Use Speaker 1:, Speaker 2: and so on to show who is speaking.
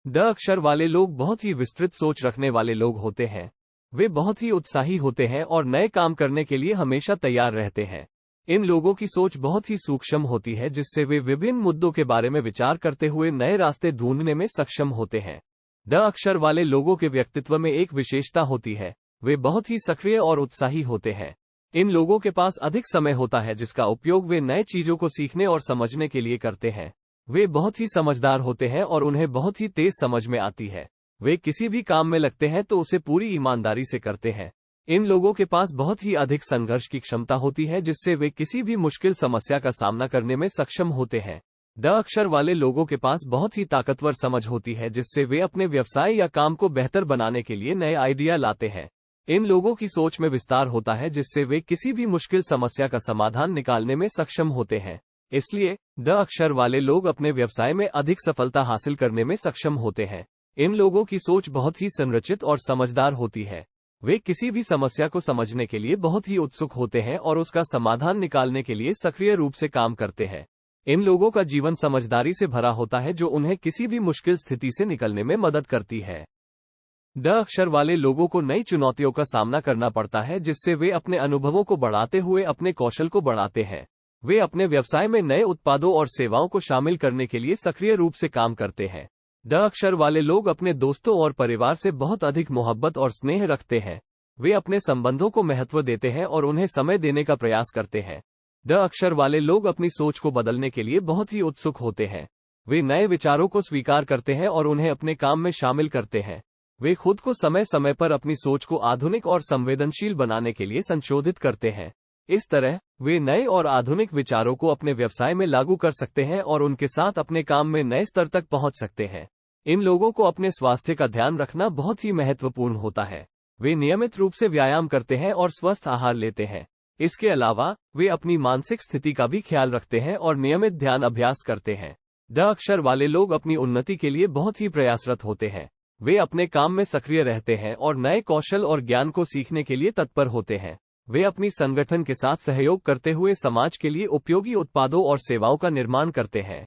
Speaker 1: ड अक्षर वाले लोग बहुत ही विस्तृत सोच रखने वाले लोग होते हैं। वे बहुत ही उत्साही होते हैं और नए काम करने के लिए हमेशा तैयार रहते हैं। इन लोगों की सोच बहुत ही सूक्ष्म होती है, जिससे वे विभिन्न मुद्दों के बारे में विचार करते हुए नए रास्ते ढूंढने में सक्षम होते हैं। ड अक्षर वाले लोगों के व्यक्तित्व में एक विशेषता होती है, वे बहुत ही सक्रिय और उत्साही होते हैं। इन लोगों के पास अधिक समय होता है, जिसका उपयोग वे नए चीजों को सीखने और समझने के लिए करते हैं। वे बहुत ही समझदार होते हैं और उन्हें बहुत ही तेज समझ में आती है। वे किसी भी काम में लगते हैं तो उसे पूरी ईमानदारी से करते हैं। इन लोगों के पास बहुत ही अधिक संघर्ष की क्षमता होती है, जिससे वे किसी भी मुश्किल समस्या का सामना करने में सक्षम होते हैं। ड अक्षर वाले लोगों के पास बहुत ही ताकतवर समझ होती है, जिससे वे अपने व्यवसाय या काम को बेहतर बनाने के लिए नए आइडिया लाते हैं। इन लोगों की सोच में विस्तार होता है, जिससे वे किसी भी मुश्किल समस्या का समाधान निकालने में सक्षम होते हैं। इसलिए ड अक्षर वाले लोग अपने व्यवसाय में अधिक सफलता हासिल करने में सक्षम होते हैं। इन लोगों की सोच बहुत ही संरचित और समझदार होती है। वे किसी भी समस्या को समझने के लिए बहुत ही उत्सुक होते हैं और उसका समाधान निकालने के लिए सक्रिय रूप से काम करते हैं। इन लोगों का जीवन समझदारी से भरा होता है, जो उन्हें किसी भी मुश्किल स्थिति से निकलने में मदद करती है। ड अक्षर वाले लोगों को नई चुनौतियों का सामना करना पड़ता है, जिससे वे अपने अनुभवों को बढ़ाते हुए अपने कौशल को बढ़ाते हैं। वे अपने व्यवसाय में नए उत्पादों और सेवाओं को शामिल करने के लिए सक्रिय रूप से काम करते हैं। ड अक्षर वाले लोग अपने दोस्तों और परिवार से बहुत अधिक मोहब्बत और स्नेह रखते हैं। वे अपने संबंधों को महत्व देते हैं और उन्हें समय देने का प्रयास करते हैं। ड अक्षर वाले लोग अपनी सोच को बदलने के लिए बहुत ही उत्सुक होते हैं। वे नए विचारों को स्वीकार करते हैं और उन्हें अपने काम में शामिल करते हैं। वे खुद को समय समय पर अपनी सोच को आधुनिक और संवेदनशील बनाने के लिए संशोधित करते हैं। इस तरह वे नए और आधुनिक विचारों को अपने व्यवसाय में लागू कर सकते हैं और उनके साथ अपने काम में नए स्तर तक पहुंच सकते हैं। इन लोगों को अपने स्वास्थ्य का ध्यान रखना बहुत ही महत्वपूर्ण होता है। वे नियमित रूप से व्यायाम करते हैं और स्वस्थ आहार लेते हैं। इसके अलावा वे अपनी मानसिक स्थिति का भी ख्याल रखते हैं और नियमित ध्यान अभ्यास करते हैं। ड अक्षर वाले लोग अपनी उन्नति के लिए बहुत ही प्रयासरत होते हैं। वे अपने काम में सक्रिय रहते हैं और नए कौशल और ज्ञान को सीखने के लिए तत्पर होते हैं। वे अपनी संगठन के साथ सहयोग करते हुए समाज के लिए उपयोगी उत्पादों और सेवाओं का निर्माण करते हैं।